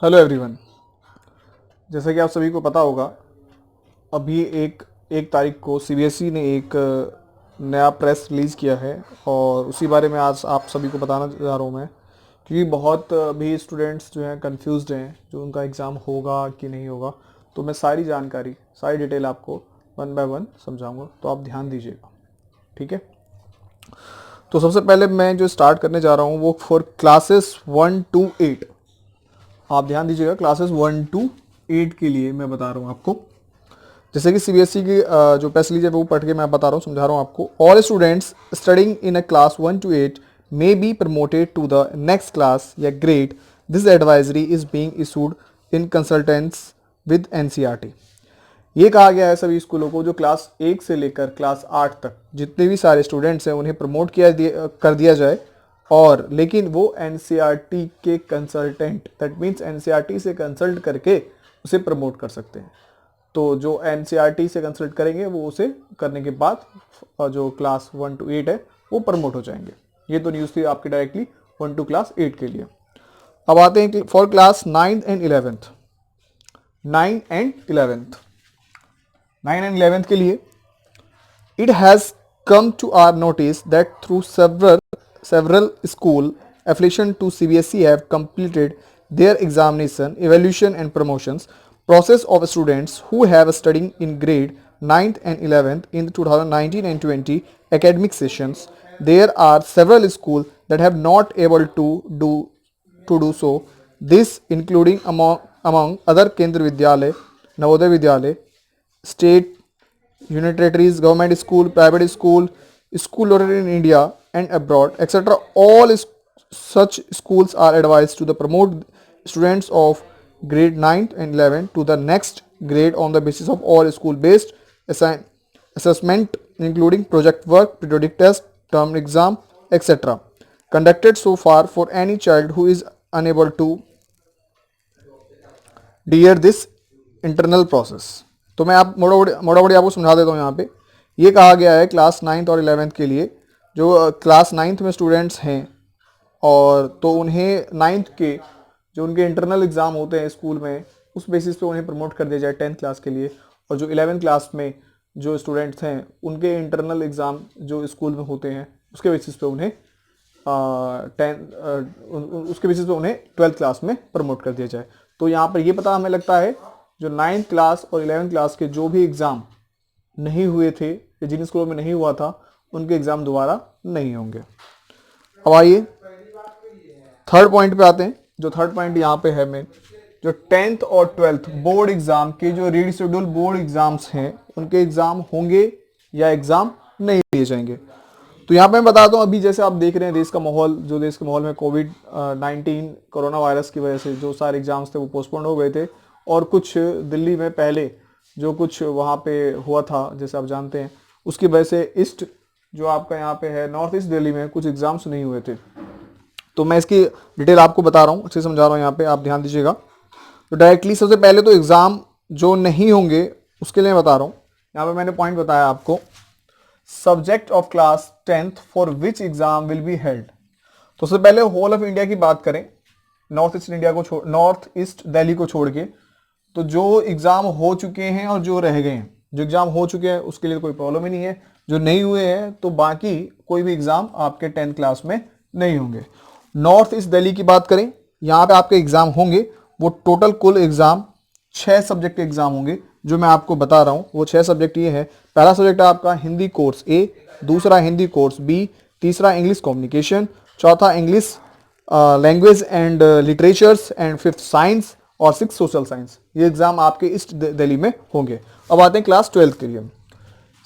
Hello everyone. जैसा कि आप सभी को पता होगा, अभी एक तारीख को सीबीएसई ने एक नया प्रेस रिलीज़ किया है और उसी बारे में आज आप सभी को बताना जा रहा हूँ मैं। क्योंकि बहुत अभी स्टूडेंट्स जो हैं कंफ्यूज्ड हैं, जो उनका एग्ज़ाम होगा कि नहीं होगा। तो मैं सारी जानकारी, सारी डिटेल आपको वन बाय वन समझाऊंगा, तो आप ध्यान दीजिएगा, ठीक है। तो सबसे पहले मैं जो स्टार्ट करने जा रहा हूँ वो फॉर क्लासेस 1 to 8। आप ध्यान दीजिएगा, क्लासेस 1 to 8 के लिए मैं बता रहा हूँ आपको। जैसे कि सीबीएसई की जो प्रेस रिलीज है वो पढ़ के मैं बता रहा हूँ, समझा रहा हूँ आपको। All students studying in a class 1 to 8 may be promoted to the next class या grade. This advisory is being issued in consultants with NCERT. ये कहा गया है सभी स्कूलों को जो क्लास 1 से लेकर क्लास 8 तक जितने भी सारे स्टूडेंट्स हैं उन्हें प्रमोट कर दिया जाए। और लेकिन वो एनसीईआरटी के कंसल्टेंट, दैट मीन्स एनसीईआरटी से कंसल्ट करके उसे प्रमोट कर सकते हैं। तो जो एनसीईआरटी से कंसल्ट करेंगे वो उसे करने के बाद जो क्लास 1 to 8 है वो प्रमोट हो जाएंगे। ये तो न्यूज़ थी आपकी डायरेक्टली 1 to class 8 के लिए। अब आते हैं for class 9th and 11th। 9 and 11th के लिए it has come to our notice that through several school affiliation to CBSE have completed their examination, evaluation and promotions process of students who have studying in grade 9th and 11th in the 2019 and 20 academic sessions. There are several schools that have not able to do so. This including among other Kendra Vidyalay, Navodaya Vidyalay, state unitaries, government school, private school, school located in India and abroad, etc. All such schools are advised to the promote students of grade 9th and 11th to the next grade on the basis of all school based assessment including project work, periodic test, term exam, etc. conducted so far for any child who is unable to adhere this internal process। तो मैं आप मोटा मोटी आपको समझा देता हूँ। यहाँ पे ये कहा गया है क्लास 9th और 11th के लिए जो क्लास 9th में स्टूडेंट्स हैं और तो उन्हें 9th के जो उनके इंटरनल एग्ज़ाम होते हैं स्कूल में उस बेसिस पे उन्हें प्रमोट कर दिया जाए 10th क्लास के लिए। और जो 11th क्लास में जो स्टूडेंट्स हैं उनके इंटरनल एग्ज़ाम जो स्कूल में होते हैं उसके बेसिस पे उन्हें उसके बेसिस पे उन्हें 12th क्लास में प्रमोट कर दिया जाए। तो यहाँ पर ये पता हमें लगता है जो 9th क्लास और 11th क्लास के जो भी एग्ज़ाम नहीं हुए थे या जिन स्कूलों में नहीं हुआ था उनके एग्ज़ाम दोबारा नहीं होंगे। अब आइए थर्ड पॉइंट पे आते हैं। जो थर्ड पॉइंट यहाँ पे है मैं, जो 10th और 12th बोर्ड एग्ज़ाम के जो रीशेड्यूल बोर्ड एग्ज़ाम्स हैं उनके एग्ज़ाम होंगे या एग्ज़ाम नहीं लिए जाएंगे। तो यहाँ पे मैं बताता हूँ, अभी जैसे आप देख रहे हैं देश का माहौल, जो देश के माहौल में कोविड-19 कोरोना वायरस की वजह से जो सारे एग्ज़ाम्स थे वो पोस्टपोन हो गए थे। और कुछ दिल्ली में पहले जो कुछ वहाँ पे हुआ था जैसे आप जानते हैं उसकी वजह से ईस्ट जो आपका यहाँ पे है नॉर्थ ईस्ट दिल्ली में कुछ एग्ज़ाम्स नहीं हुए थे। तो मैं इसकी डिटेल आपको बता रहा हूँ, अच्छे समझा रहा हूँ, यहाँ पे आप ध्यान दीजिएगा। तो डायरेक्टली सबसे पहले तो एग्ज़ाम जो नहीं होंगे उसके लिए बता रहा हूँ। यहाँ पे मैंने पॉइंट बताया आपको, subject of class 10th for which exam will be held. तो सबसे पहले होल ऑफ इंडिया की बात करें, नॉर्थ ईस्ट दिल्ली को छोड़ के, तो जो एग्जाम हो चुके हैं और जो रह गए हैं, जो एग्जाम हो चुके हैं उसके लिए कोई प्रॉब्लम ही नहीं है। जो नहीं हुए हैं तो बाकी कोई भी एग्जाम आपके 10th क्लास में नहीं होंगे। नॉर्थ ईस्ट दिल्ली की बात करें, यहाँ पे आपके एग्जाम होंगे, वो टोटल कुल एग्जाम 6 सब्जेक्ट के एग्जाम होंगे जो मैं आपको बता रहा हूँ। वो 6 सब्जेक्ट ये हैं, पहला सब्जेक्ट है आपका हिंदी कोर्स ए, दूसरा हिंदी कोर्स बी, तीसरा इंग्लिश कम्युनिकेशन, चौथा English language and literatures and fifth science और 6 सोशल साइंस। ये एग्जाम आपके ईस्ट दिल्ली में होंगे। अब आते हैं क्लास 12th के लिए।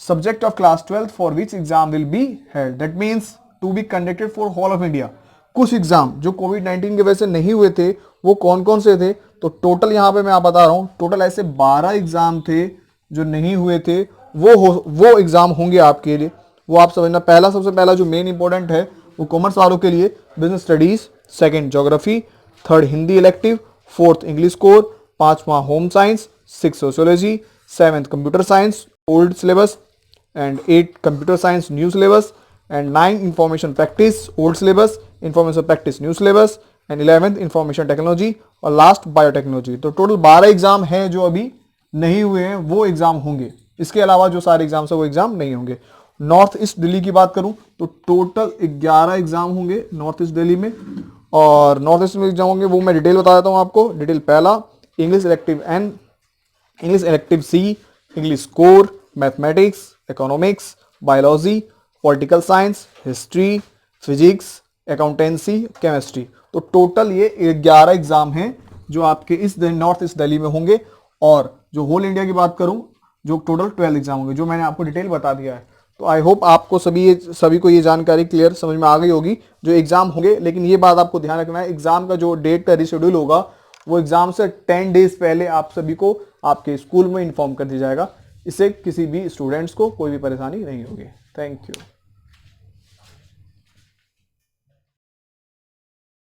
Subject of class 12th for which exam will be held, that means to be conducted for whole of India. कुछ एग्जाम जो कोविड-19 की वजह से नहीं हुए थे वो कौन कौन से थे, तो टोटल यहाँ पे मैं आप बता रहा हूँ, टोटल ऐसे 12 एग्जाम थे जो नहीं हुए थे, वो एग्जाम होंगे आपके लिए। वो आप समझना, पहला सबसे पहला जो मेन इंपॉर्टेंट है वो कॉमर्स वालों के लिए business studies, second geography, third Hindi elective, fourth English core, पांचवा home science, 6 sociology, 7th computer science old syllabus and 8 computer science new syllabus and 9 information practice old syllabus, information practice new syllabus and 11th information technology और last biotechnology. तो total 12 exam हैं जो अभी नहीं हुए हैं, वो एग्जाम होंगे। इसके अलावा जो सारे एग्जाम्स है वो एग्जाम नहीं होंगे। नॉर्थ ईस्ट दिल्ली की बात करूं तो टोटल 11 एग्जाम होंगे नॉर्थ ईस्ट दिल्ली में, और नॉर्थ ईस्ट में एग्जाम होंगे वो मैं डिटेल बता देता हूं आपको। डिटेल पहला English elective N, English elective C, English core, mathematics, economics, biology, political science, history, physics, accountancy, chemistry. तो टोटल ये 11 एग्जाम हैं जो आपके इस नॉर्थ ईस्ट दिल्ली में होंगे। और जो होल इंडिया की बात करूं जो टोटल 12 एग्जाम होंगे, जो मैंने आपको डिटेल बता दिया है। तो आई होप आपको सभी को ये जानकारी क्लियर समझ में आ गई होगी जो एग्जाम होंगे। लेकिन ये बात आपको ध्यान रखना है, एग्जाम का जो डेट का रिशेड्यूल होगा वो एग्जाम से 10 डेज पहले आप सभी को आपके स्कूल में इन्फॉर्म कर दिया जाएगा। इससे किसी भी स्टूडेंट्स को कोई भी परेशानी नहीं होगी। Thank you.